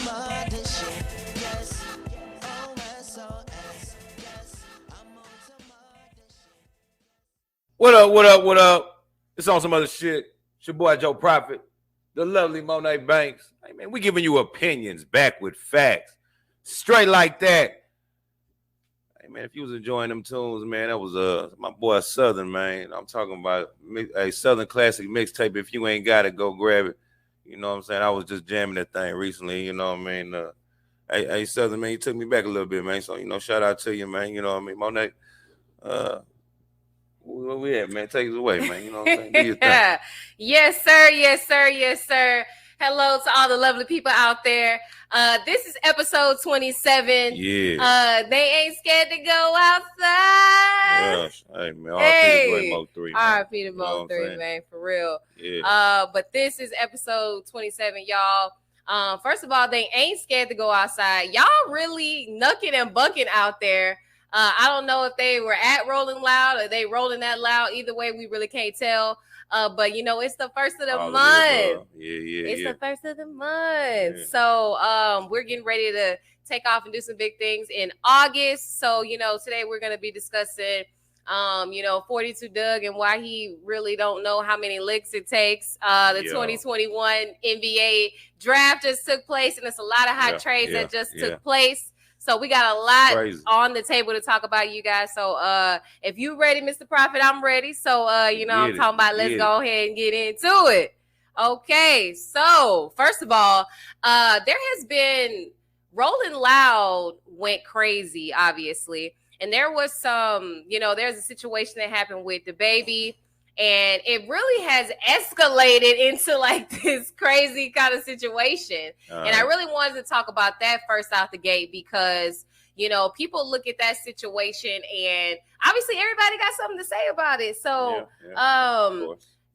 some other shit. Yes, OSOS. Yes, I'm on some other shit. What up, what up, what up? It's on some other shit. It's your boy Joe Prophet, the lovely Monet Banks. Hey, man, we giving you opinions back with facts. Straight like that. Hey, man, if you was enjoying them tunes, man, that was my boy Southern, man. I'm talking about a Southern classic mixtape. If you ain't got it, go grab it. You know what I'm saying? I was just jamming that thing recently, you know what I mean? Hey, Southern, man, you took me back a little bit, man. So, shout out to you, man. You know what I mean? Monet, where we at, man? Take us away, man. You know what I'm saying? Do your thing. Yes, sir. Yes, sir. Yes, sir. Hello to all the lovely people out there. This is episode 27. Yeah. They ain't scared to go outside. Gosh. Hey, man. RP to Mo 3, man. RP to Mo 3, man. For real. Yeah. But this is episode 27, y'all. First of all, they ain't scared to go outside. Y'all really knuckin and buckin out there. I don't know if they were at Rolling Loud or they rolling that loud. Either way, we really can't tell. But it's the first of the month. It's the first of the month. Yeah. So we're getting ready to take off and do some big things in August. So, today we're going to be discussing 42 Dugg and why he really don't know how many licks it takes. The 2021 NBA draft just took place, and it's a lot of hot trades that just took place. So we got a lot on the table to talk about, you guys. So if you ready, Mr. Prophet, I'm ready. So, I'm talking about let's go ahead and get into it. Okay, so first of all, there has been Rolling Loud went crazy, obviously. And there was some, there's a situation that happened with the baby. And it really has escalated into like this crazy kind of situation. And I really wanted to talk about that first out the gate because, people look at that situation and obviously everybody got something to say about it. So,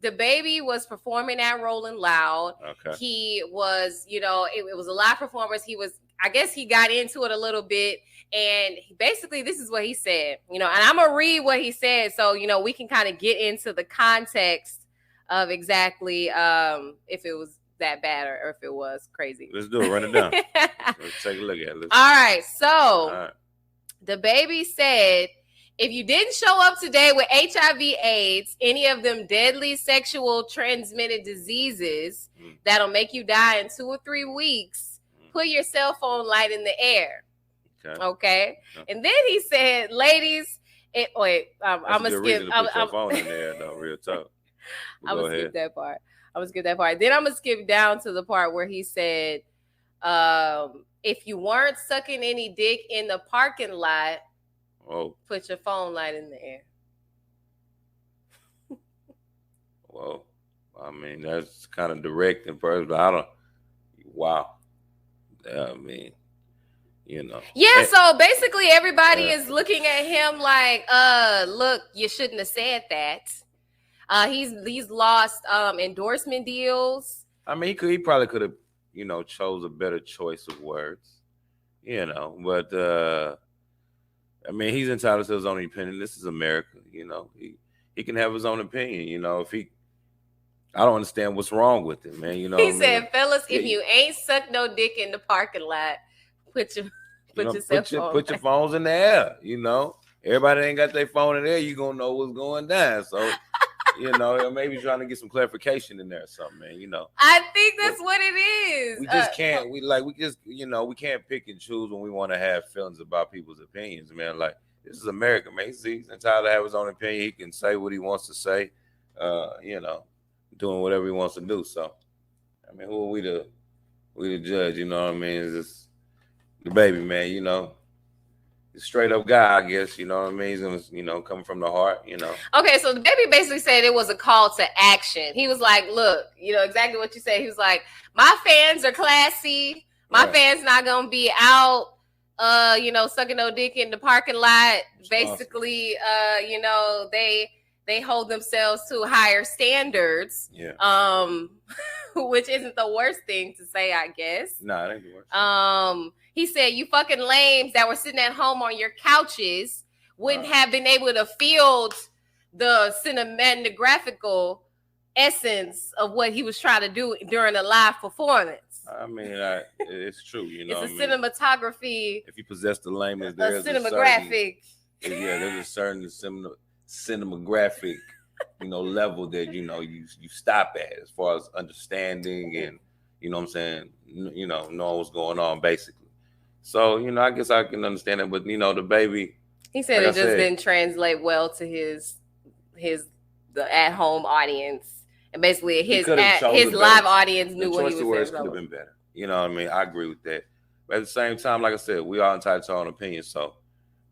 the baby was performing at Rolling Loud. Okay. He was, it was a live performance. I guess he got into it a little bit. And basically, this is what he said, and I'm going to read what he said. So, we can kind of get into the context of exactly if it was that bad or if it was crazy. Let's do it. Run it down. Let's take a look at it. All right. So the baby said, if you didn't show up today with HIV, AIDS, any of them deadly sexual transmitted diseases that'll make you die in 2 or 3 weeks, put your cell phone light in the air. Okay. And then he said, ladies, I'm gonna skip. I'm phone in there, though, real tough. I'm gonna skip that part. Then I'm gonna skip down to the part where he said, if you weren't sucking any dick in the parking lot, put your phone light in the air. Well, I mean, that's kind of direct and personal. Wow. I mean, Yeah, so basically everybody is looking at him like, look, you shouldn't have said that. He's lost endorsement deals. I mean, he probably could have, chose a better choice of words, but I mean, he's entitled to his own opinion. This is America, he can have his own opinion, I don't understand what's wrong with him, man. He said, fellas, if you ain't sucked no dick in the parking lot, put your phones in the air. Everybody ain't got their phone in there. You gonna know what's going down. So, maybe trying to get some clarification in there or something, man. I think that's what it is. We just can't. We can't pick and choose when we want to have feelings about people's opinions, man. Like, this is America, man. He's entitled to have his own opinion. He can say what he wants to say. Doing whatever he wants to do. So, I mean, who are we the judge? You know what I mean? It's just the baby, man. He's a straight up guy, I guess. You know what I mean? He's gonna, coming from the heart. Okay, so the baby basically said it was a call to action. He was like, "Look, exactly what you said." He was like, "My fans are classy. My fans not gonna be out, sucking no dick in the parking lot." Basically, they hold themselves to higher standards. Yeah. Which isn't the worst thing to say, I guess. No, it ain't the worst. He said, you fucking lames that were sitting at home on your couches wouldn't have been able to field the cinematographical essence of what he was trying to do during a live performance. I mean, it's true. You know, It's a what I mean? cinematography, If you possess the lameness, a there's cinematographic. there's a certain cinematographic, level that you stop at as far as understanding and what I'm saying, knowing what's going on basically. So I guess I can understand it, but the baby. He said it just didn't translate well to the at home audience, and basically his live audience knew what he was saying. The choice of words could have been better. You know what I mean? I agree with that. But at the same time, like I said, we are entitled to our own opinion. So,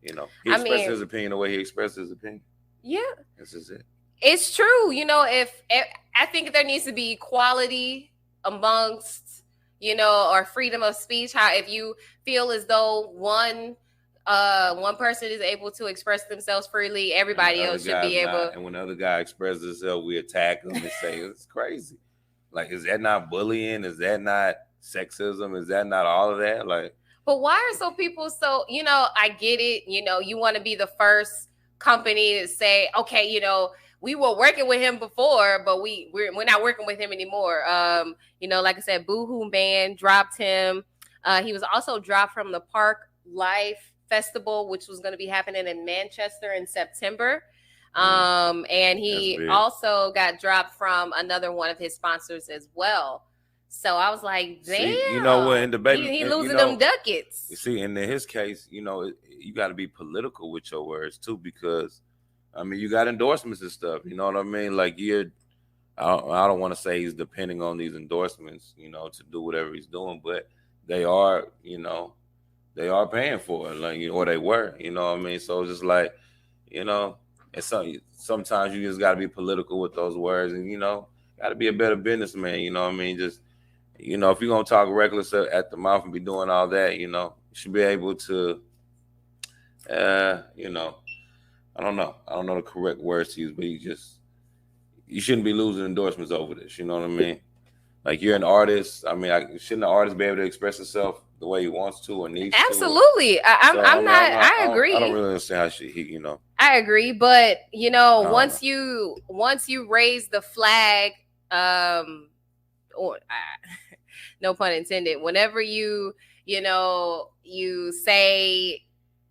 he expresses his opinion the way he expresses his opinion. Yeah, this is it. It's true. If I think there needs to be equality amongst, or freedom of speech. How if you feel as though one person is able to express themselves freely, everybody else should be able. And when the other guy expresses himself, we attack him and say it's crazy. Like, is that not bullying? Is that not sexism? Is that not all of that? Like, but why are people so? I get it. You want to be the first company to say, okay, we were working with him before, but we're not working with him anymore. Like I said, Boohoo Man dropped him. He was also dropped from the Park Life Festival, which was going to be happening in Manchester in September. And he also got dropped from another one of his sponsors as well. So I was like, damn. See, you know what? In the baby, he losing them ducats. You see, and in his case, you got to be political with your words too, because you got endorsements and stuff. You know what I mean? Like I don't want to say he's depending on these endorsements, to do whatever he's doing, but they are, they are paying for it, like, or they were, you know what I mean? So it's just like, and sometimes you just got to be political with those words, and got to be a better businessman. You know what I mean? Just if you're gonna talk reckless at the mouth and be doing all that, you should be able to, I don't know the correct words to use, but you shouldn't be losing endorsements over this. You know what I mean? Like, you're an artist. Shouldn't the artist be able to express himself the way he wants to or needs to? Absolutely. I agree. I don't really understand how I agree, but once you raise the flag, no pun intended, whenever you say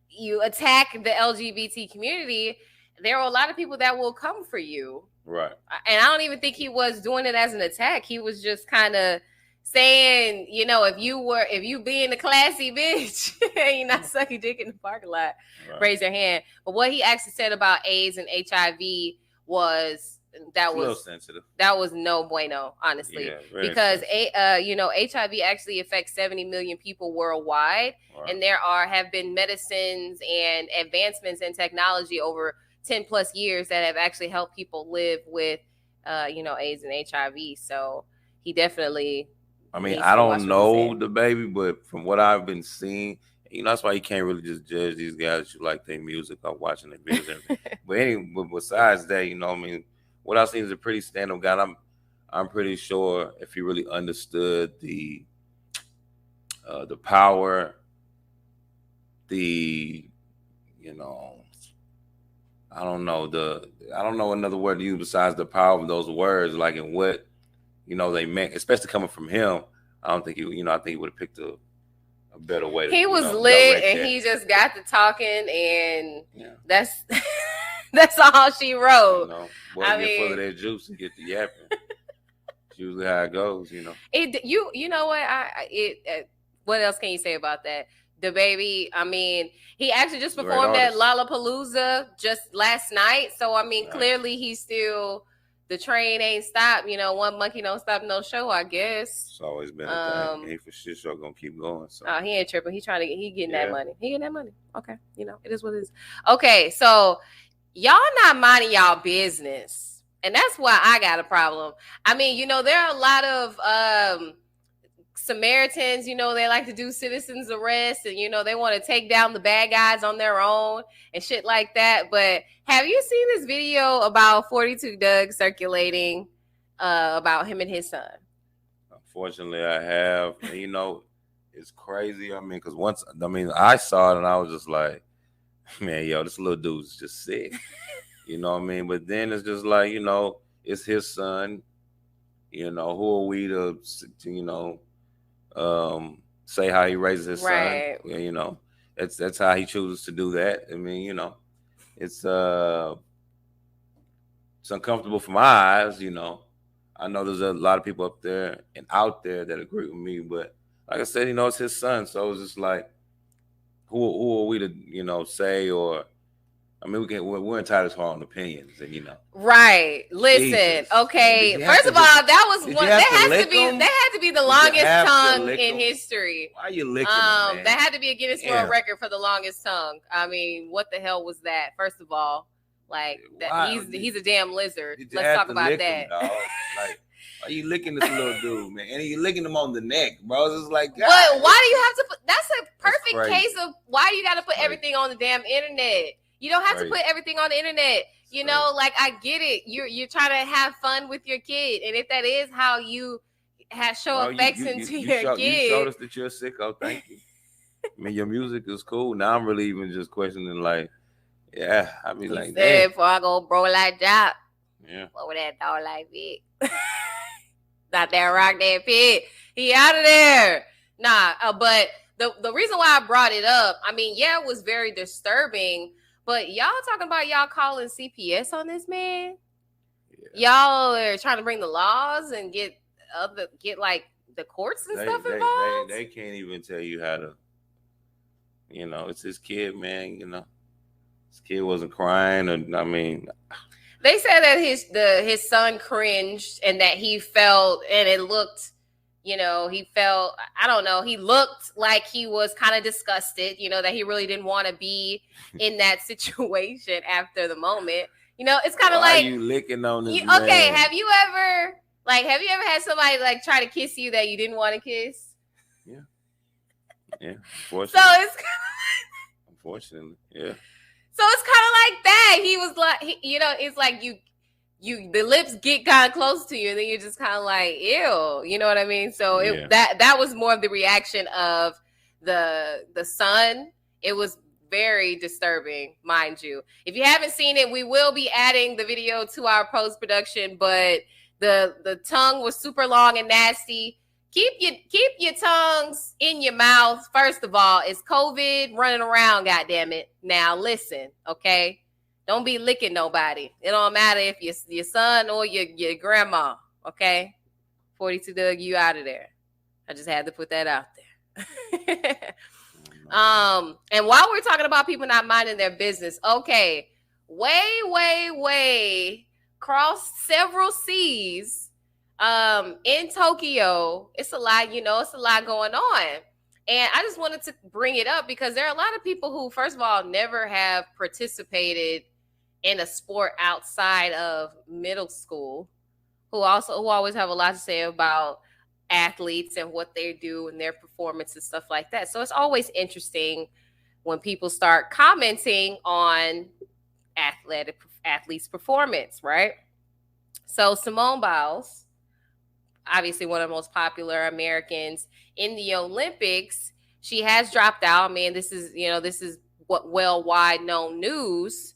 you attack the LGBT community, there are a lot of people that will come for you. Right. And I don't even think he was doing it as an attack. He was just kind of saying, if you being a classy bitch and you're not sucking dick in the parking lot, right, raise your hand. But what he actually said about AIDS and HIV was a little sensitive. That was no bueno, honestly, because HIV actually affects 70 million people worldwide, right, and there have been medicines and advancements in technology over 10 plus years that have actually helped people live with AIDS and HIV. So he definitely. I don't know the baby, but from what I've been seeing, that's why you can't really just judge these guys who like their music or watching their videos. But besides that, what I've seen is a pretty stand-up guy. I'm pretty sure if he really understood the power, I don't know another word to use besides the power of those words, like, and what they meant, especially coming from him. I don't think I think he would have picked a better way. He was lit, and he just got to talking, and that's all she wrote. Get full of that juice and get the yapping. It's usually how it goes, You know what? What else can you say about that? The baby, he actually just performed at Lollapalooza just last night. So, clearly he's still, the train ain't stopped. One monkey don't stop no show, I guess. It's always been a thing. He for sure gonna keep going. So. He ain't tripping. He getting that money. He getting that money. Okay. It is what it is. Okay. So y'all not minding y'all business. And that's why I got a problem. There are a lot of, Samaritans, they like to do citizens arrest, and they want to take down the bad guys on their own and shit like that. But have you seen this video about 42 Dugg circulating about him and his son? Unfortunately, I have. And, it's crazy. Because once I saw it and I was just like, man, this little dude's just sick. You know what I mean? But then it's just like, it's his son. Who are we to say how he raises his Right. son. You know, that's how he chooses to do that. I mean, you know, it's uncomfortable for my eyes. You know, I know there's a lot of people up there and out there that agree with me, but like I said, you know, it's his son, so it's just like, who are we to, you know, say, or I mean, we're entitled to our own opinions, and you know. Right. Listen. Jesus. Okay. Man, First of all, that was one. That him? had to be the Did you longest have to tongue lick in him? history. Why are you licking him, man? That had to be a Guinness Yeah. World Record for the longest tongue. I mean, what the hell was that? First of all, like Why? he's a damn lizard. Did you Let's have talk to about lick that. him, dog? Like, why are you licking this little dude, man? And you licking him on the neck, bro. It's just like, God. But why do you have to put? That's a perfect crazy. case of why you got to put Crazy. everything on the damn internet. You don't have to put everything on the internet. You know, like, I get it. You're trying to have fun with your kid, and if that is how you show affection to your kid, you showed us that you're a sicko. Thank you. I mean, your music is cool. Now I'm really even just questioning, like, yeah, I mean, like, said, before I go bro like job, yeah, what with that dog like big? Not that rock that pit. He out of there. Nah, but the reason why I brought it up, I mean, yeah, it was very disturbing. But y'all talking about y'all calling CPS on this man? Yeah. Y'all are trying to bring the laws and get like the courts and stuff involved. They can't even tell you how to. You know, it's his kid, man. You know, his kid wasn't crying, or I mean. They said that his son cringed and that he felt, and it looked, you know, he felt, I don't know, he looked like he was kind of disgusted, you know, that he really didn't want to be in that situation after the moment. You know, it's kind of like, you licking on this okay, man? have you ever had somebody like try to kiss you that you didn't want to kiss? Yeah. Yeah. Unfortunately. So it's unfortunately, yeah. So it's kind of like that. He was like, you know, it's like the lips get kind of close to you, and then you're just kind of like, ew, you know what I mean? So that was more of the reaction of the son. It was very disturbing, mind you. If you haven't seen it, we will be adding the video to our post-production, but the tongue was super long and nasty. Keep your tongues in your mouth. First of all, it's COVID running around, goddammit. Now listen, okay? Don't be licking nobody. It don't matter if your son or your grandma, okay? 42 Dugg, you out of there. I just had to put that out there. And while we're talking about people not minding their business, okay, way crossed several seas. In Tokyo, it's a lot going on. And I just wanted to bring it up because there are a lot of people who, first of all, never have participated in a sport outside of middle school, who always have a lot to say about athletes and what they do and their performance and stuff like that. So it's always interesting when people start commenting on athletes' performance, right? So Simone Biles, obviously one of the most popular Americans in the Olympics, she has dropped out. I mean, this is what wide known news.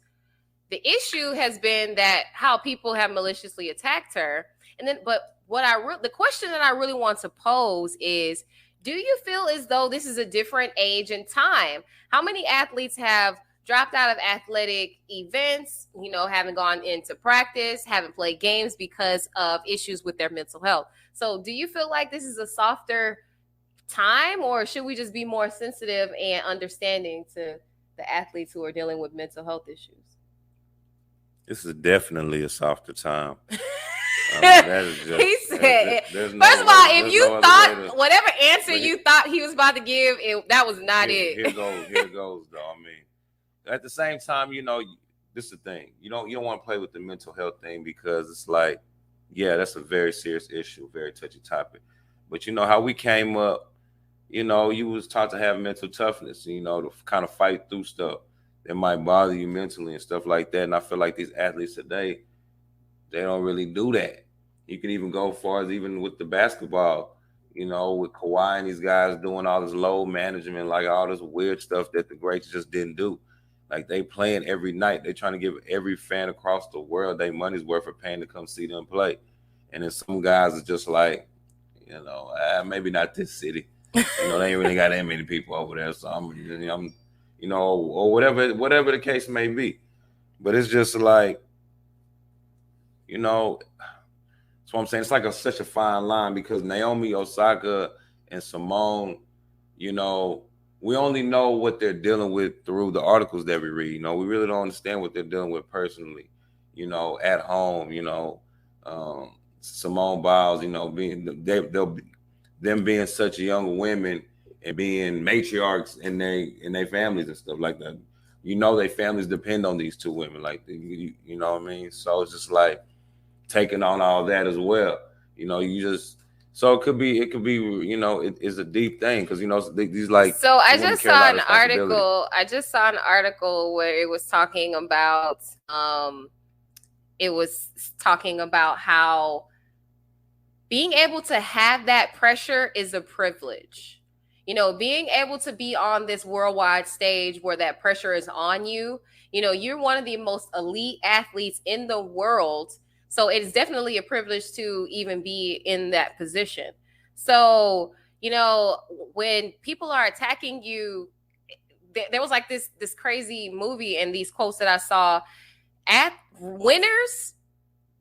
The issue has been that how people have maliciously attacked her. And then, but the question that I really want to pose is, do you feel as though this is a different age and time? How many athletes have dropped out of athletic events, you know, haven't gone into practice, haven't played games because of issues with their mental health? So do you feel like this is a softer time, or should we just be more sensitive and understanding to the athletes who are dealing with mental health issues? This is definitely a softer time. I mean, that is just, he said, first of all, if you thought whatever answer you thought he was about to give, that was not it. Here goes, though. I mean, at the same time, you know, this is the thing. You don't want to play with the mental health thing because it's like, yeah, that's a very serious issue, very touchy topic. But you know how we came up, you know, you was taught to have mental toughness, you know, to kind of fight through stuff that might bother you mentally and stuff like that. And I feel like these athletes today, they don't really do that. You can even go far as even with the basketball, you know, with Kawhi and these guys doing all this load management, like all this weird stuff that the greats just didn't do. Like they playing every night. They're trying to give every fan across the world their money's worth for paying to come see them play. And then some guys are just like, You know, maybe not this city. You know, they ain't really got that many people over there. So I'm you know, or whatever the case may be. But it's just like, you know, that's what I'm saying. It's like such a fine line because Naomi Osaka and Simone, you know, we only know what they're dealing with through the articles that we read. You know, we really don't understand what they're dealing with personally, you know, at home, you know. Simone Biles, you know, them being such young women and being matriarchs in their families and stuff like that. You know, their families depend on these two women, like you know what I mean. So it's just like taking on all that as well. You know, so it could be, you know, it's a deep thing because you know these like. So I just saw an article. Where it was talking about how being able to have that pressure is a privilege. You know, being able to be on this worldwide stage where that pressure is on you, you know, you're one of the most elite athletes in the world. So it's definitely a privilege to even be in that position. So, you know, when people are attacking you, there was like this crazy movie and these quotes that I saw. At winners,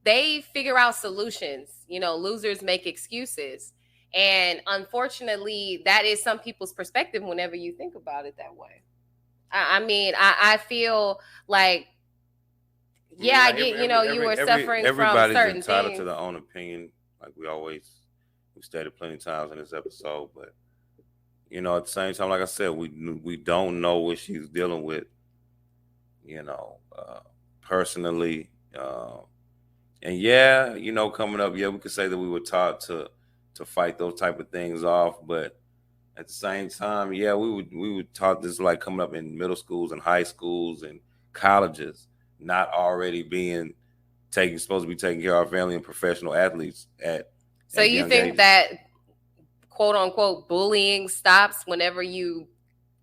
they figure out solutions. You know, losers make excuses. And unfortunately, that is some people's perspective whenever you think about it that way. I mean, I feel like, yeah, I get, you know, you were suffering from certain things. Everybody's entitled to their own opinion, like we stated plenty of times in this episode. But, you know, at the same time, like I said, we don't know what she's dealing with, you know, personally. And yeah, you know, coming up, yeah, we could say that we were taught to fight those type of things off, but at the same time, yeah, we were taught this like coming up in middle schools and high schools and colleges, not already being supposed to be taking care of our family and professional athletes So you think ages. That quote unquote bullying stops whenever you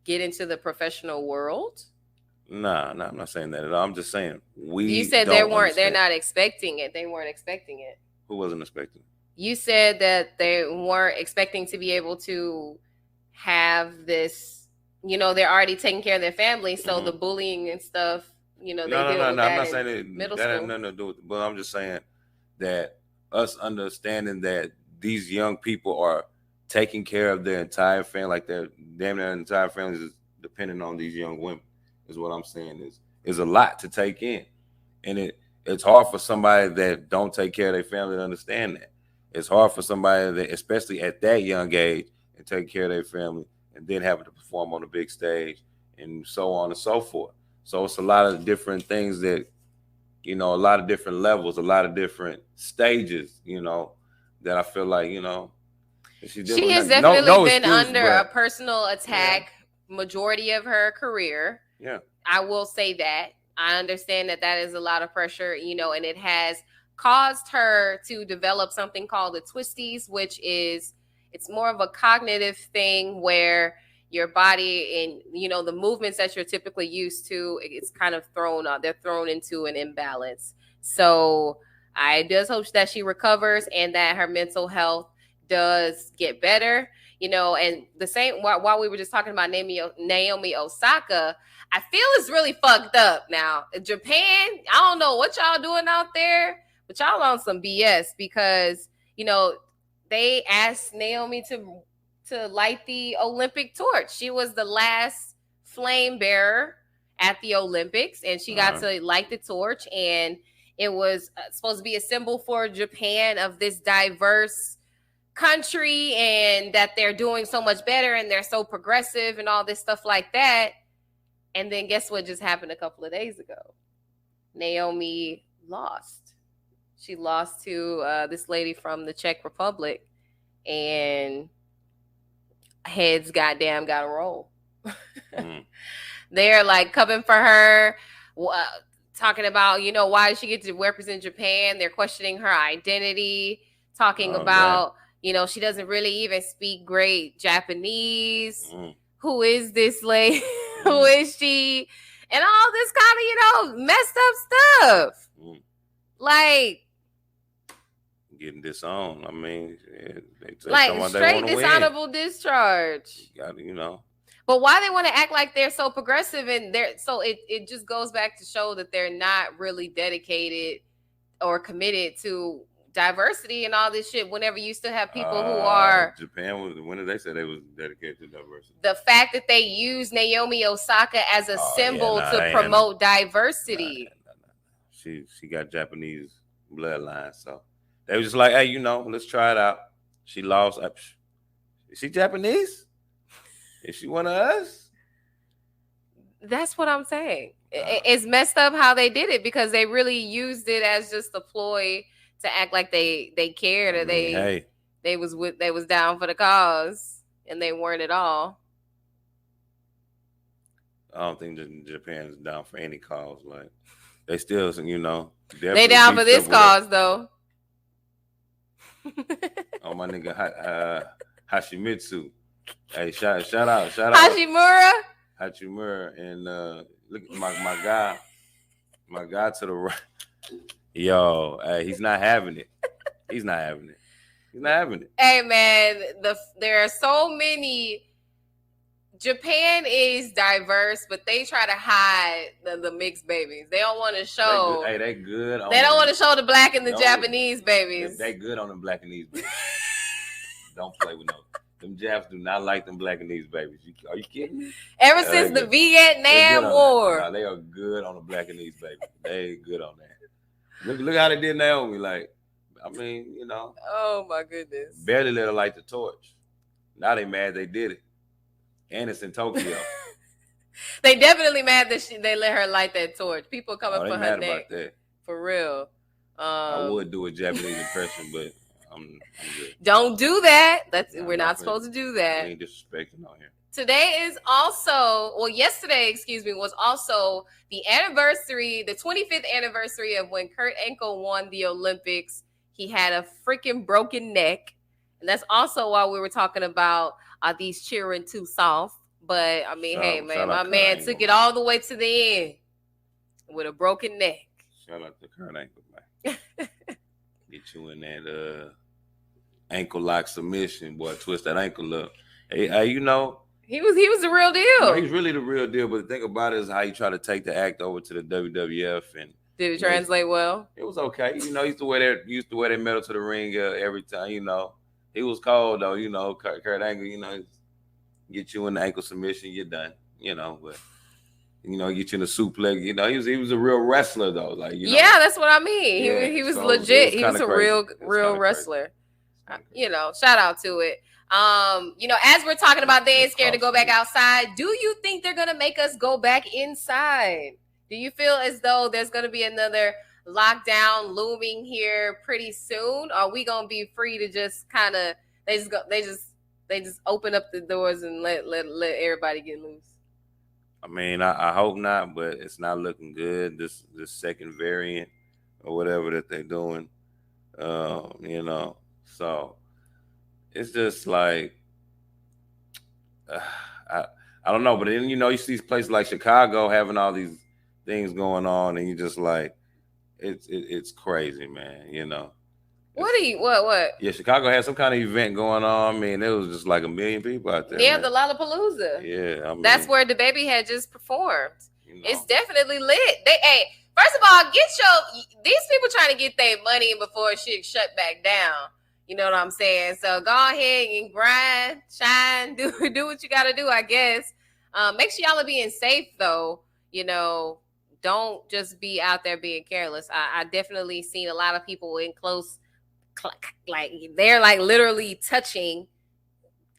get into the professional world? Nah, I'm not saying that at all. I'm just saying You said they're not expecting it. They weren't expecting it. Who wasn't expecting it? You said that they weren't expecting to be able to have this, you know, they're already taking care of their family. So the bullying and stuff, you know, no, I'm not saying that had nothing to do with it, but I'm just saying that us understanding that these young people are taking care of their entire family, like their entire families is depending on these young women, is what I'm saying is a lot to take in. And it's hard for somebody that don't take care of their family to understand that. It's hard for somebody that, especially at that young age, and take care of their family and then having to perform on the big stage and so on and so forth. So it's a lot of different things that, you know, a lot of different levels, a lot of different stages, you know, that I feel like, you know, she has definitely been under a personal attack majority of her career. Yeah. I will say that. I understand that is a lot of pressure, you know, and it has caused her to develop something called the twisties, which is, it's more of a cognitive thing where your body and, you know, the movements that you're typically used to, it's kind of they're thrown into an imbalance. So I just hope that she recovers and that her mental health does get better, you know. And the same, while we were just talking about Naomi Osaka, I feel it's really fucked up now. Japan, I don't know what y'all doing out there, but y'all on some BS because, you know, they asked Naomi to light the Olympic torch. She was the last flame bearer at the Olympics, and she got to light the torch, and it was supposed to be a symbol for Japan of this diverse country and that they're doing so much better and they're so progressive and all this stuff like that. And then guess what just happened a couple of days ago? Naomi lost. She lost to this lady from the Czech Republic, and heads goddamn gotta roll. They're like coming for her, talking about, you know, why did she get to represent Japan? They're questioning her identity, talking about, you know, she doesn't really even speak great Japanese. Who is this lady? Who is she? And all this kind of, you know, messed up stuff. Like, getting disowned. I mean, they like straight dishonorable discharge. You know. But why they want to act like they're so progressive and it just goes back to show that they're not really dedicated or committed to diversity and all this shit. Whenever you still have people who are Japan when did they say they was dedicated to diversity? The fact that they use Naomi Osaka as a symbol to promote diversity. She got Japanese bloodline, so they was just like, hey, let's try it out. She lost. Is she Japanese? Is she one of us? That's what I'm saying. It's messed up how they did it because they really used it as just a ploy to act like they cared or they was down for the cause, and they weren't at all. I don't think that Japan's down for any cause. Like they still, they down for this cause though. Oh, my nigga Hashimitsu. Hey, shout out Hachimura, and look at my guy to the right. Yo, hey, he's not having it. Hey man, there are so many. Japan is diverse, but they try to hide the mixed babies. They don't want to show. They good. They don't want to show the black and the Japanese babies. They good on the black and these babies. Don't play with them. Them Japs do not like them black and these babies. Are you kidding me? Ever since the Vietnam War. No, they are good on the black and these babies. They good on that. Look how they did Naomi. Like, I mean, Oh my goodness. Barely let her light the torch. Now they mad they did it. And it's in Tokyo. They definitely mad that they let her light that torch. People coming for her neck. About that. For real. I would do a Japanese impression, but I'm good. Don't do that. We're not supposed to do that. Ain't disrespecting on here. Yesterday, was also the 25th anniversary of when Kurt Angle won the Olympics. He had a freaking broken neck. And that's also why we were talking about these cheering too soft. But I mean, my man took it all the way to the end with a broken neck. Shout out to Kurt Angle, man. Get you in that ankle lock submission, boy. Twist that ankle up. Hey, he was the real deal. He's really the real deal. But the thing about it is how he tried to take the act over to the WWF, and did it translate well? It was okay. He used to wear that medal to the ring every time. He was cold though. Kurt Angle. Get you in the ankle submission, you're done. But get you in the suplex. He was a real wrestler though. Like yeah, that's what I mean. He was legit. He was a real wrestler. Shout out to it. As we're talking about They Ain't Scared to Go Back Outside, do you think they're gonna make us go back inside? Do you feel as though there's gonna be another lockdown looming here pretty soon? Or are we gonna be free to just kind of they just open up the doors and let everybody get loose? I mean, I hope not, but it's not looking good. This second variant or whatever that they're doing, So it's just like I don't know. But then you see places like Chicago having all these things going on, and you just like it's crazy, man. What? Yeah, Chicago had some kind of event going on. I mean, it was just like 1 million people out there. Yeah, man. the Lollapalooza. Yeah, I mean, that's where the baby had just performed. It's definitely lit. First of all, these people trying to get their money before shit shut back down. You know what I'm saying? So go ahead and grind, shine, do what you got to do, I guess. Make sure y'all are being safe though. Don't just be out there being careless. I definitely seen a lot of people in close. Like they're like literally touching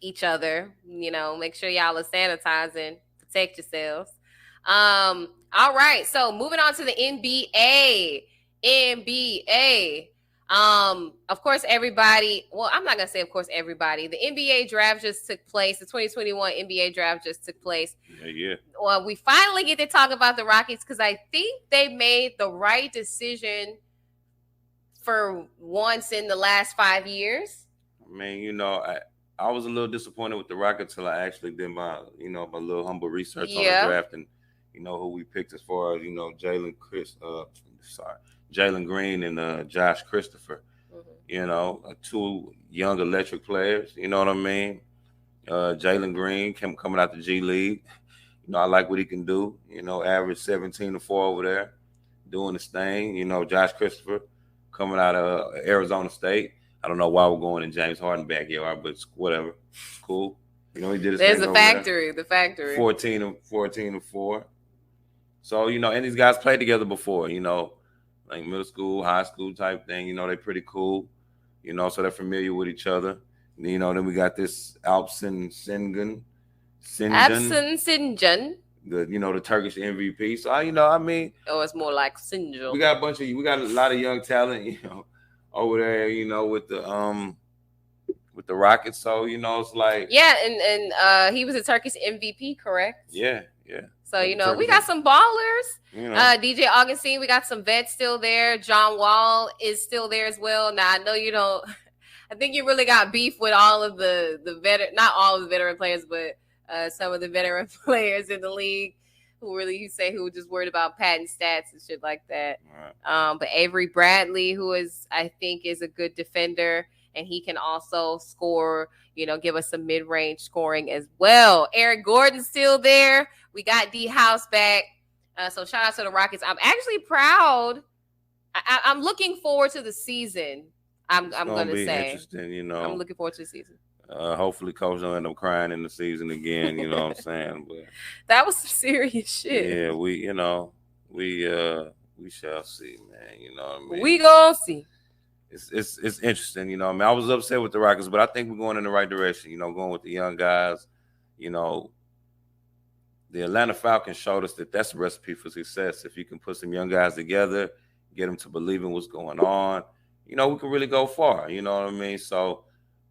each other. Make sure y'all are sanitizing, protect yourselves. All right, so moving on to the NBA. Of course, everybody. Well, I'm not gonna say of course everybody. The NBA draft just took place. The 2021 NBA draft just took place. Yeah. Well, we finally get to talk about the Rockets because I think they made the right decision for once in the last 5 years. I mean, I was a little disappointed with the Rockets till I actually did my little humble research on the draft and who we picked as far as Jalen Green and Josh Christopher. You know, two young electric players. You know what I mean? Jalen Green coming out the G League. You know, I like what he can do. You know, average 17-4 over there, doing his thing. You know, Josh Christopher coming out of Arizona State. I don't know why we're going in James Harden backyard, but whatever. It's cool. You know, he did his There's thing the over factory. there. The factory. 14-4. So, you know, and these guys played together before, you know, like middle school, high school type thing. You know, they're pretty cool. You know, so they're familiar with each other. You know, then we got this Alpsin Sengun. Sinjun. The Turkish MVP. So you know, I mean, it's more like Sinjun. We got a lot of young talent, you know, over there, you know, with the Rockets. So, you know, it's like and he was a Turkish MVP, correct? Yeah. So, you know, we got some ballers. You know. DJ Augustine, we got some vets still there. John Wall is still there as well. Now, I know you don't. I think you really got beef with all of the veteran, not all of the veteran players, but some of the veteran players in the league who were just worried about patent stats and shit like that. Right. But Avery Bradley, who I think is a good defender, and he can also score, you know, give us some mid-range scoring as well. Eric Gordon's still there. We got D House back. So shout out to the Rockets. I'm actually proud. I'm looking forward to the season. I'm going to say. Interesting, you know. I'm looking forward to the season. Hopefully Coach don't end up crying in the season again, you know what I'm saying? But that was some serious shit. Yeah, we shall see, man. You know what I mean? We gonna see. It's interesting, you know. I mean, I was upset with the Rockets, but I think we're going in the right direction, you know, going with the young guys. You know, the Atlanta Falcons showed us that that's a recipe for success. If you can put some young guys together, get them to believe in what's going on, you know, we can really go far. You know what I mean? So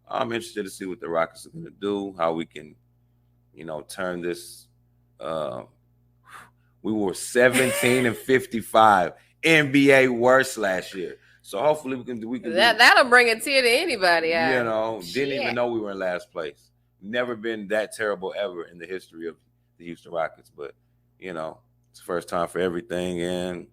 I'm interested to see what the Rockets are going to do, how we can, you know, turn this. We were 17-55, NBA worst last year. So hopefully we can that'll bring a tear to anybody. You know, didn't even know we were in last place. Never been that terrible ever in the history of the Houston Rockets. But, you know, it's the first time for everything, and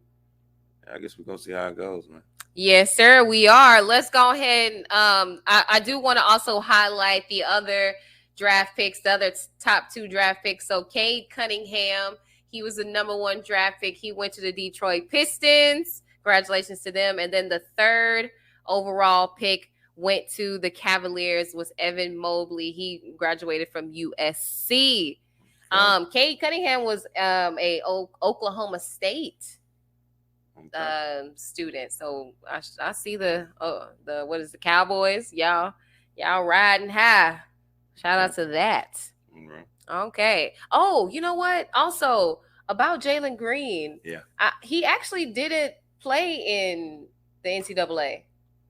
I guess we're going to see how it goes, man. Yes, sir, we are. Let's go ahead and I do want to also highlight the other draft picks, the other top two draft picks. So Cade Cunningham, he was the number one draft pick. He went to the Detroit Pistons. Congratulations to them. And then the third overall pick went to the Cavaliers, was Evan Mobley. He graduated from USC. Cade Cunningham was a Oklahoma State student. So I see the what is the Cowboys? Y'all riding high. Shout out to that. Okay. Oh, you know what? Also about Jalen Green. Yeah. He actually didn't play in the NCAA.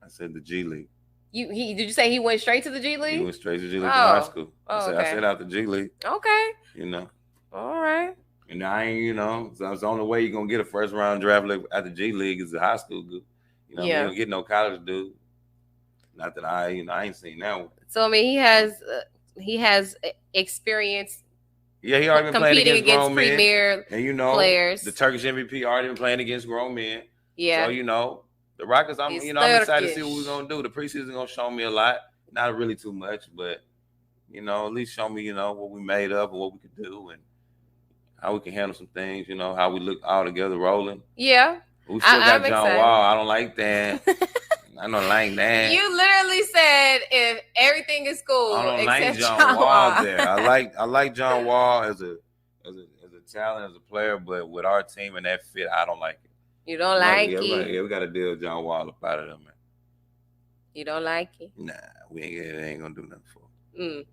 I said the G League. Did you say he went straight to the G League? He went straight to G League from high school. Okay. I said out the G League. Okay. You know. All right. And I ain't, you know, so it's the only way you're gonna get a first round draft at the G League is the high school dude. You know, you don't get no college dude. Not that I ain't seen that one. So I mean, he has experience. Yeah, he already been playing against grown premier men. And you know, players. The Turkish MVP already been playing against grown men. Yeah. So you know, the Rockets. I'm excited to see what we're gonna do. The preseason gonna show me a lot. Not really too much, but you know, at least show me, you know, what we made up and what we could do and how we can handle some things, you know, how we look all together rolling. Yeah. We still got John Wall. I don't like that. I don't like that. You literally said if everything is cool. I don't like John Wall there. I like John Wall as a talent, as a player, but with our team and that fit, I don't like it. You don't like it? Yeah, we got to deal with John Wall up out of there, man. You don't like it? Nah, we ain't gonna do nothing for it.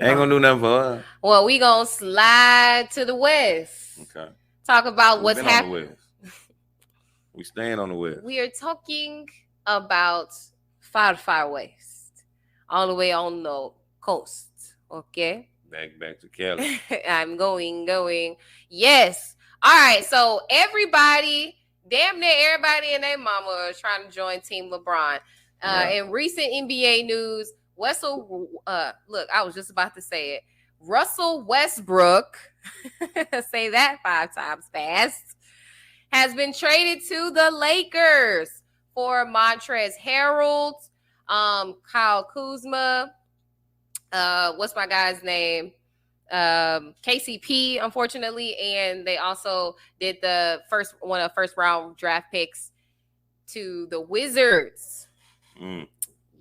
Ain't gonna do nothing for us. Well, we gonna slide to the West. Okay. Talk about what's happening. We staying on the West. We are talking about far West, all the way on the coast. Okay. Back to Cali. I'm going. Yes. All right. So damn near everybody and their mama is trying to join Team LeBron. In recent NBA news, look, I was just about to say it. Russell Westbrook, say that 5 times fast, has been traded to the Lakers for Montrezl Harrell, Kyle Kuzma, what's my guy's name? KCP, unfortunately, and they also did one of the first round draft picks to the Wizards.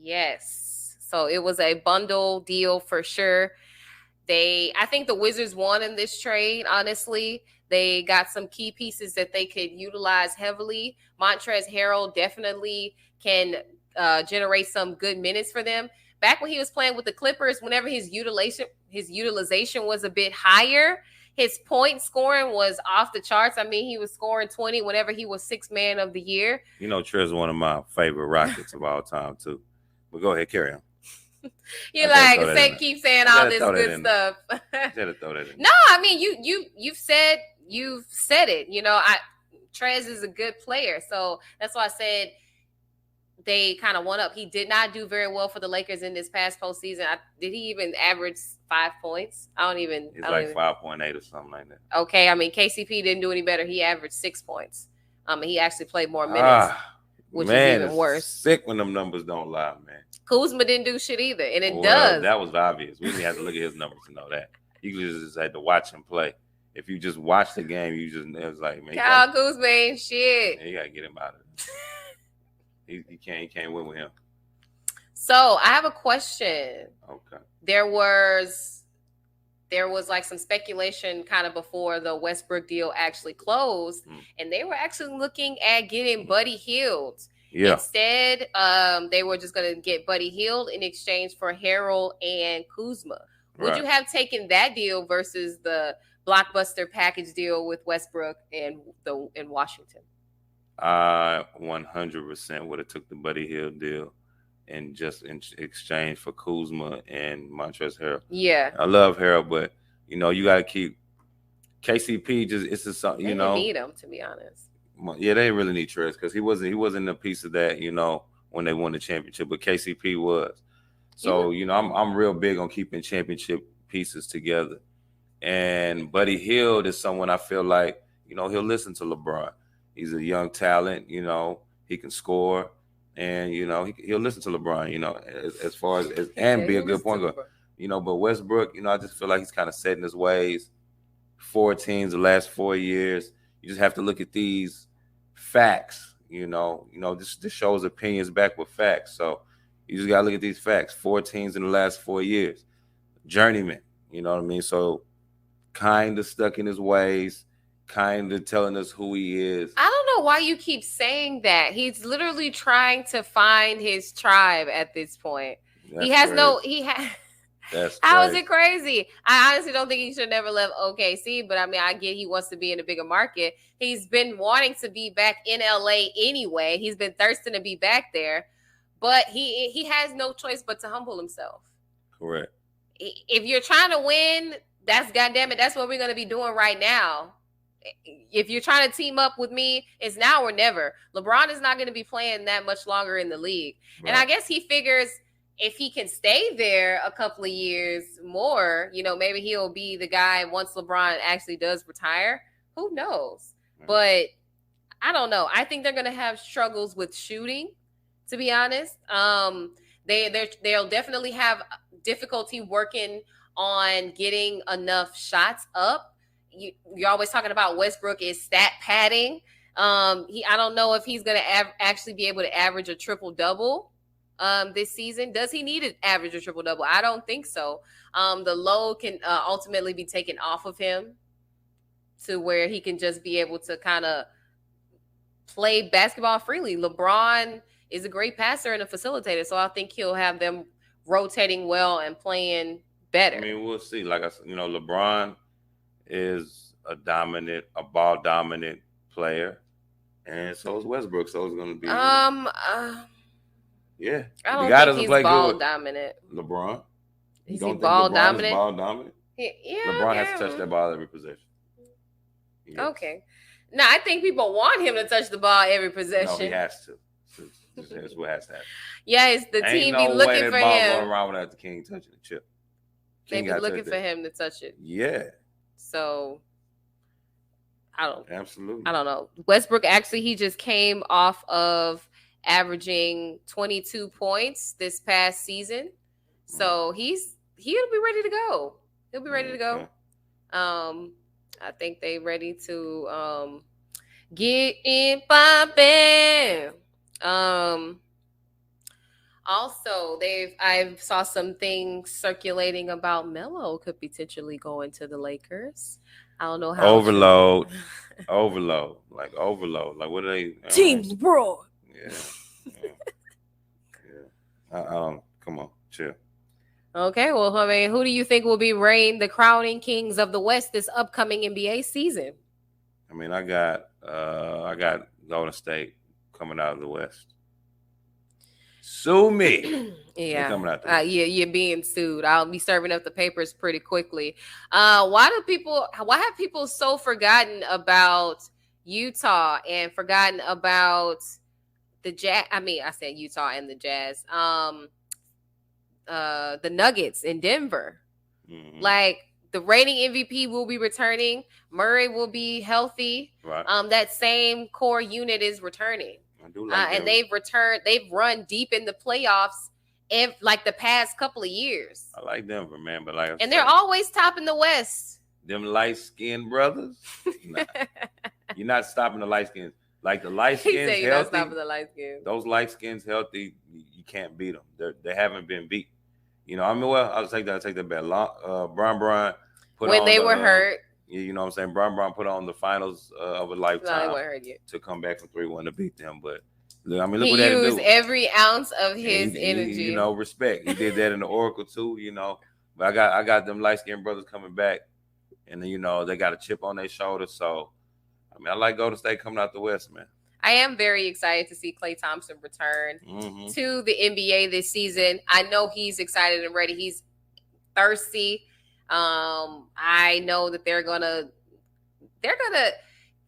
Yes. So it was a bundle deal for sure. I think the Wizards won in this trade, honestly. They got some key pieces that they could utilize heavily. Montrezl Harrell definitely can generate some good minutes for them. Back when he was playing with the Clippers, whenever his utilization was a bit higher, his point scoring was off the charts. I mean, he was scoring 20 whenever he was sixth man of the year. You know, Trez one of my favorite Rockets of all time, too. But go ahead, carry on. You keep saying all this good stuff. No, I mean you've said it. You know, Trez is a good player, so that's why I said they kind of won up. He did not do very well for the Lakers in this past postseason. Did he even average 5 points? He's like 5.8 or something like that. Okay, I mean KCP didn't do any better. He averaged 6 points. He actually played more minutes, which is even worse. Sick when them numbers don't lie, man. Kuzma didn't do shit either, and it does. That was obvious. We didn't have to look at his numbers to know that. You just had to watch him play. If you just watch the game, it was like, man, Kyle Kuzma ain't shit. Man, you gotta get him out of it. He can't win with him. So I have a question. Okay. There was like some speculation kind of before the Westbrook deal actually closed, and they were actually looking at getting Buddy Hield. Yeah. Instead, they were just going to get Buddy Hield in exchange for Harrell and Kuzma. Would you have taken that deal versus the blockbuster package deal with Westbrook and in Washington? I 100% would have took the Buddy Hield deal and just in exchange for Kuzma and Montrezl Harrell. Yeah. I love Harrell, but you know, you got to keep KCP it's just something, you know. They need him, to be honest. Yeah, they really need Trez because he wasn't a piece of that, you know, when they won the championship, but KCP was. So, you know, I'm real big on keeping championship pieces together. And Buddy Hield is someone I feel like, you know, he'll listen to LeBron. He's a young talent, you know, he can score, and you know, he'll listen to LeBron, you know, as far as and be a good point guard. You know, but Westbrook, you know, I just feel like he's kind of set in his ways. 4 teams the last 4 years. You just have to look at these facts, you know, this shows opinions back with facts. So you just gotta look at these facts. 4 teams in the last 4 years. Journeyman, you know what I mean? So kind of stuck in his ways, kind of telling us who he is. I don't know why you keep saying that. He's literally trying to find his tribe at this point. That's How is it crazy? I honestly don't think he should have never left OKC, but I mean, I get he wants to be in a bigger market. He's been wanting to be back in LA anyway. He's been thirsting to be back there, but he has no choice but to humble himself. Correct. If you're trying to win, that's what we're going to be doing right now. If you're trying to team up with me, it's now or never. LeBron is not going to be playing that much longer in the league. Right. And I guess he figures if he can stay there a couple of years more, you know, maybe he'll be the guy once LeBron actually does retire. Who knows? Right. But I don't know. I think they're going to have struggles with shooting, to be honest. They'll definitely have difficulty working on getting enough shots up. You're always talking about Westbrook is stat padding. I don't know if he's going to actually be able to average a triple-double this season. Does he need to average a triple-double? I don't think so. The load can ultimately be taken off of him to where he can just be able to kind of play basketball freely. LeBron is a great passer and a facilitator, so I think he'll have them rotating well and playing better. I mean, we'll see. Like I said, you know, LeBron is a ball dominant player, and so is Westbrook. So it's going to be yeah. I don't think he's ball dominant. LeBron, is he ball dominant? Ball dominant. Yeah, LeBron has to touch that ball every possession. Yes. Okay. Now I think people want him to touch the ball every possession. No, he has to. That's what has to happen. Yeah, it's the team be looking for him. Going around without the King touching the chip. They be looking for him to touch it. Yeah. So I don't know. Westbrook actually he just came off of averaging 22 points this past season. So he'll be ready to go. He'll be ready to go. I think they ready to get in poppin'. Also, I saw some things circulating about Melo could potentially go into the Lakers. I don't know how. Overload. Like what are they? Teams, bro. Yeah. Come on, chill. Okay, well, I mean, who do you think will be the crowning kings of the West this upcoming NBA season? I mean, I got Golden State coming out of the West. Sue me. Yeah. Coming out yeah, you're being sued. I'll be serving up the papers pretty quickly. Why have people so forgotten about Utah and forgotten about the Jazz? I mean, I said Utah and the Jazz. The Nuggets in Denver. Mm-hmm. Like, the reigning MVP will be returning. Murray will be healthy. Right. That same core unit is returning. I do like and they've run deep in the playoffs like the past couple of years. I like Denver, man, but they're always top in the West. Them light-skinned brothers, nah. You're not stopping the light skins. Like the light skins healthy. You're not stopping the light skins. Those light skins healthy, you can't beat them. They haven't been beat. You know, I mean, well, I'll take that bet. Brian put when on they were hurt. You know what I'm saying? Brian put on the finals of a lifetime to come back from 3-1 to beat them. But I mean, look he what that used do. every ounce of his energy. You know, respect. He did that in the Oracle too. You know, but I got them light skinned brothers coming back, and then, you know, they got a chip on their shoulder. So, I mean, I like Golden State coming out the West, man. I am very excited to see Klay Thompson return to the NBA this season. I know he's excited and ready. He's thirsty. I know that they're gonna. Klay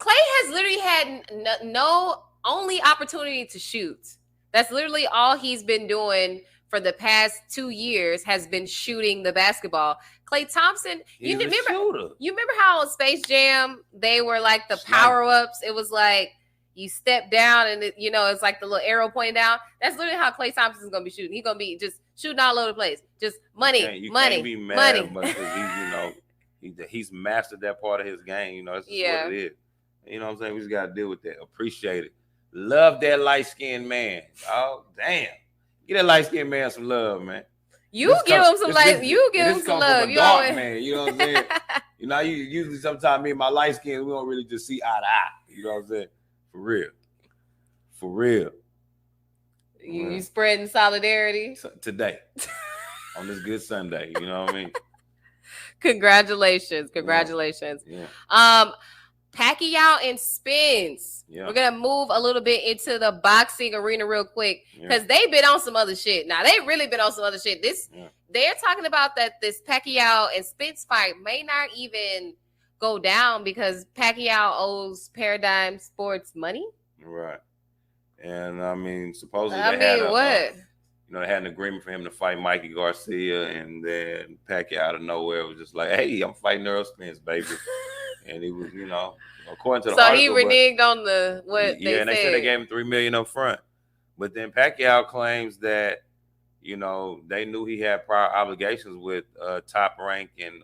has literally had no only opportunity to shoot. That's literally all he's been doing for the past 2 years, has been shooting the basketball. Klay Thompson, you remember how on Space Jam they were like the power-ups? It was like you step down and it's like the little arrow pointing down. That's literally how Klay Thompson's gonna be shooting. He's gonna be just shooting all over the place. Just money, money, can't be mad money. Because he's mastered that part of his game. You know, that's just what it is. You know what I'm saying? We just gotta deal with that. Appreciate it. Love that light-skinned man. Oh, damn. Get that light-skinned man some love, man. You give him some love. You give him some love. You always, man. You know what I'm saying? You know, usually sometimes me and my light skin, we don't really just see eye to eye. You know what I'm saying? For real. For real. You spreading solidarity? Today. On this good Sunday. You know what I mean? Congratulations. Yeah. Pacquiao and Spence. Yeah. We're gonna move a little bit into the boxing arena real quick because they've been on some other shit. Now they really been on some other shit. They're talking about that this Pacquiao and Spence fight may not even go down because Pacquiao owes Paradigm Sports money. Right. And I mean, supposedly they had an agreement for him to fight Mikey Garcia, and then Pacquiao out of nowhere was just like, "Hey, I'm fighting Earl Spence, baby." And he was, according to the article. So he reneged on they said. Yeah, and they said they gave him $3 million up front. But then Pacquiao claims that, they knew he had prior obligations with Top Rank and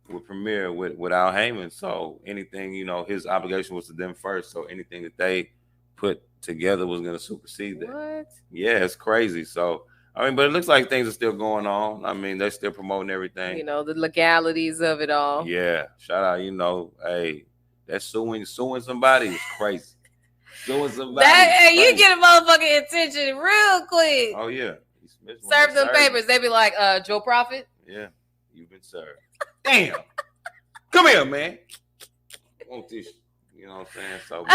with Premier with Al Heyman. So anything, his obligation was to them first. So anything that they put together was going to supersede that. What? Yeah, it's crazy. So, I mean, but it looks like things are still going on. I mean, they're still promoting everything. The legalities of it all. Yeah. Shout out, hey, that's suing somebody is crazy. Suing somebody. You get a motherfucking attention real quick. Oh, yeah. Serve them papers. They be like, Joe Profit? Yeah. You've been served. Damn. Come here, man. I want this. You know what I'm saying? So,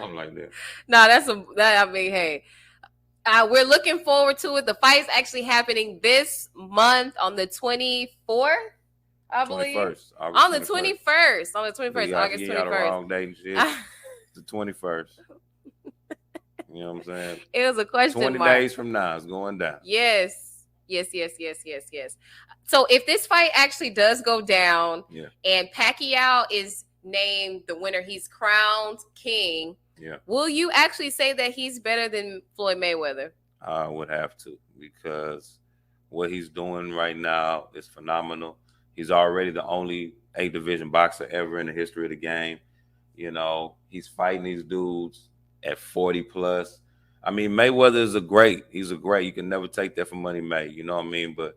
something like that. No, hey. We're looking forward to it. The fight's actually happening this month on the 24th, I believe. 21st. On the 21st. August 21st. Wrong date and shit. The 21st. You know what I'm saying? It was a question 20 mark. days from now, it's going down. Yes. So if this fight actually does go down and Pacquiao is named the winner, he's crowned king, Yeah. Will you actually say that he's better than Floyd Mayweather? I would have to, because what he's doing right now is phenomenal. He's already the only 8 division boxer ever in the history of the game. You know, he's fighting these dudes at 40 plus. I mean, Mayweather is he's a great. You can never take that from Money May. You know what I mean? But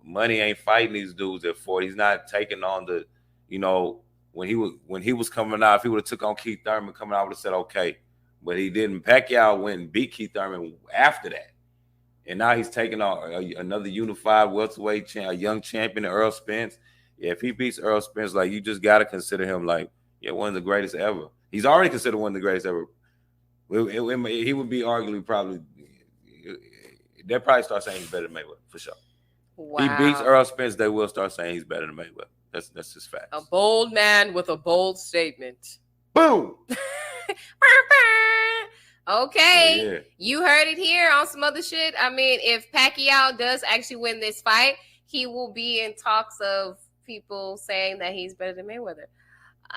Money ain't fighting these dudes at 40. He's not taking on the, you know, when he was coming out, if he would have took on Keith Thurman coming out, I would have said okay. But he didn't. Pacquiao went and beat Keith Thurman after that. And now he's taking on another unified welterweight a young champion, Earl Spence. Yeah, if he beats Earl Spence, like, you just got to consider him like, yeah, one of the greatest ever. He's already considered one of the greatest ever. He would be arguably probably, they'll probably start saying he's better than Mayweather, for sure. Wow. He beats Earl Spence, they will start saying he's better than Mayweather. That's just facts. A bold man with a bold statement. Boom. Okay, Yeah. You heard it here on some other shit. I mean, if Pacquiao does actually win this fight, he will be in talks of people saying that he's better than Mayweather.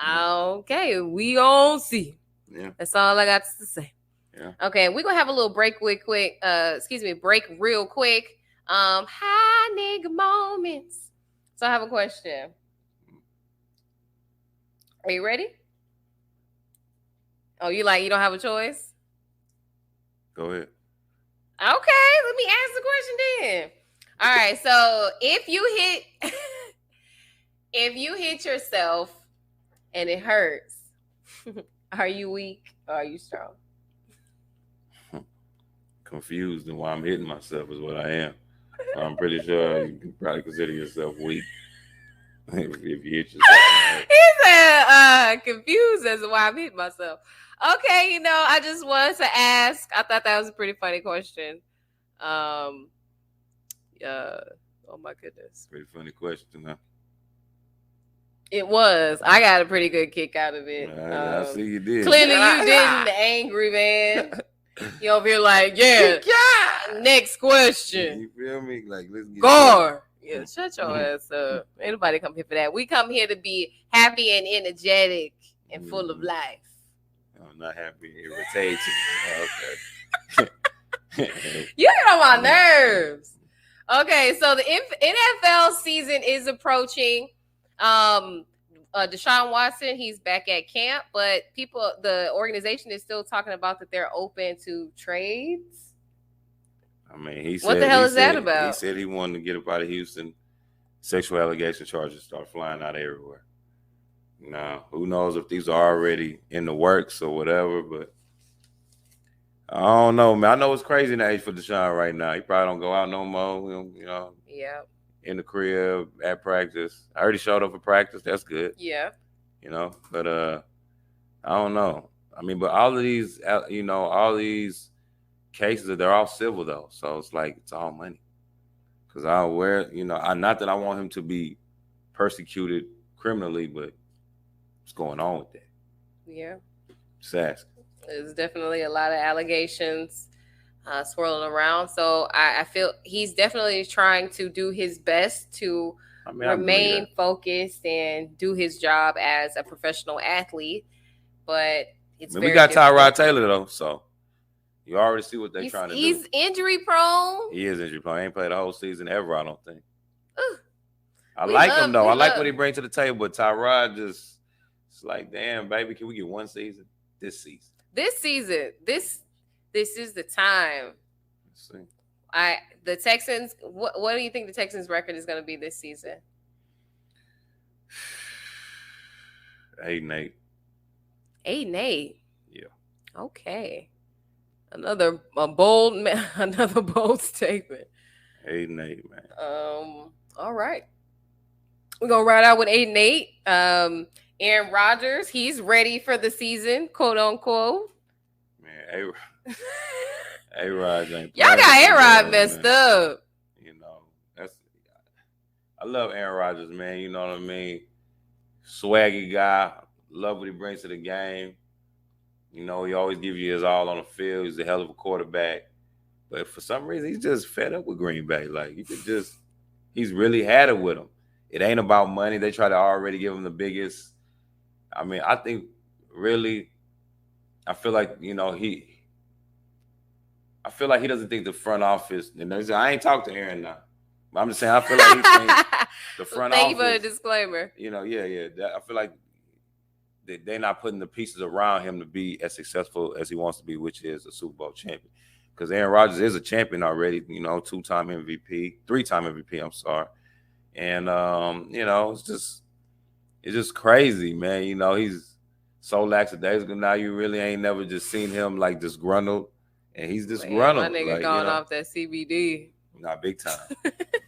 Okay, we gon' see. Yeah. That's all I got to say. Yeah. Okay, we're gonna have a little break break real quick. High nigga moments. So I have a question. Are you ready? Oh, you don't have a choice? Go ahead. Okay, let me ask the question then. All right, so if you hit yourself and it hurts, are you weak or are you strong? Confused and why I'm hitting myself is what I am. I'm pretty sure you can probably consider yourself weak if you hit yourself. He said, confused as to why I'm hitting myself. Okay, I just wanted to ask. I thought that was a pretty funny question. Oh my goodness. Pretty funny question, huh? It was. I got a pretty good kick out of it. I see you did. Clearly you didn't, angry man. You over here like, yeah. Next question. You feel me? Like, let's get Gore. Yeah, shut your ass up. Ain't nobody come here for that. We come here to be happy and energetic and full of life. I'm not happy. Irritating. Okay. You get on my nerves. Okay, so the NFL season is approaching. Deshaun Watson, he's back at camp, but the organization is still talking about that they're open to trades. I mean, he said, what the hell is that about? He said he wanted to get up out of Houston. Sexual allegation charges start flying out everywhere. Now, who knows if these are already in the works or whatever, but I don't know, man. I know it's crazy in the age for Deshaun right now. He probably don't go out no more, Yeah. in the crib, at practice. I already showed up for practice. That's good. Yeah. But I don't know. I mean, but all of these, all these cases, they're all civil though. So it's like, it's all money. Because not that I want him to be persecuted criminally, but what's going on with that? Yeah. Just ask. There's definitely a lot of allegations swirling around. So I feel he's definitely trying to do his best to remain focused and do his job as a professional athlete. But we got Tyrod Taylor though, so you already see what they're trying to do. He's injury prone. He is injury prone. He ain't played the whole season ever, I don't think. I like him though. I like what he brings to the table, but Tyrod just, it's like, damn, baby, can we get one season? This season. This is the time. Let's see. The Texans. What do you think the Texans' record is going to be this season? 8-8. 8-8. Yeah. Okay. Another bold statement. 8-8, man. All right. We're gonna ride out with 8-8. Aaron Rodgers, he's ready for the season, quote unquote. Man, A-Rod ain't. Y'all got A-Rod messed up. I love Aaron Rodgers, man. You know what I mean? Swaggy guy. Love what he brings to the game. He always gives you his all on the field. He's a hell of a quarterback. But for some reason, he's just fed up with Green Bay. Like, he's really had it with him. It ain't about money. They try to already give him the biggest. I mean, I think really I feel like, I feel like he doesn't think the front office, and I ain't talked to Aaron now, but I'm just saying I feel like he thinks the front Thank office. you for the disclaimer. I feel like they're not putting the pieces around him to be as successful as he wants to be, which is a Super Bowl champion. Because Aaron Rodgers is a champion already, 2-time MVP, 3-time MVP, I'm sorry. And, it's just crazy, man. He's so lackadaisical now. You really ain't never just seen him like disgruntled. And he's disgruntled. My nigga going off that CBD. Nah, big time.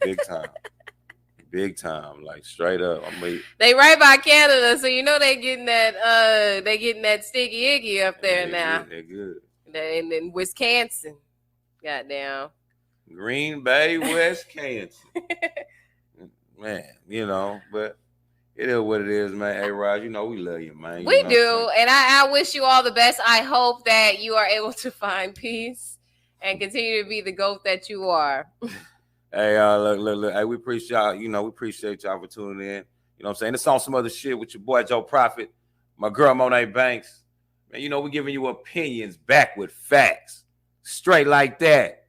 Big time. Big time, like straight up. They right by Canada, so they getting that sticky icky up there now. They're good. And then Wisconsin, goddamn. Green Bay, Wisconsin. Man, but it is what it is, man. Hey, Raj, we love you, man. We do, and I wish you all the best. I hope that you are able to find peace and continue to be the GOAT that you are. Hey, look. Hey, we appreciate y'all. We appreciate y'all for tuning in. You know what I'm saying? It's on some other shit with your boy Joe Prophet, my girl Monet Banks. Man, we giving you opinions back with facts, straight like that.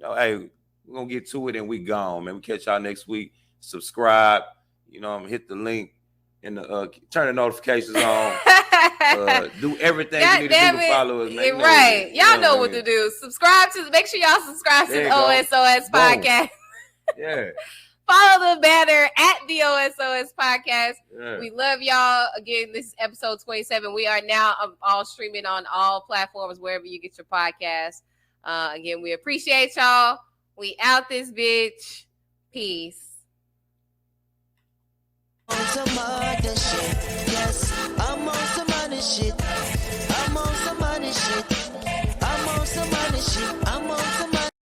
Hey, we're gonna get to it and we gone, man. We catch y'all next week. Subscribe. Hit the link and turn the notifications on. Do everything you need to do to follow us, man. Right. Y'all know what to do. Make sure y'all subscribe to the OSOS podcast. Yeah. Follow the banner at the OSOS podcast. Yeah. We love y'all. Again, this is episode 27. We are now all streaming on all platforms, wherever you get your podcast. Again, we appreciate y'all. We out this bitch. Peace. On some other shit, yes, I'm on some other shit. I'm on some other shit. I'm on some other shit.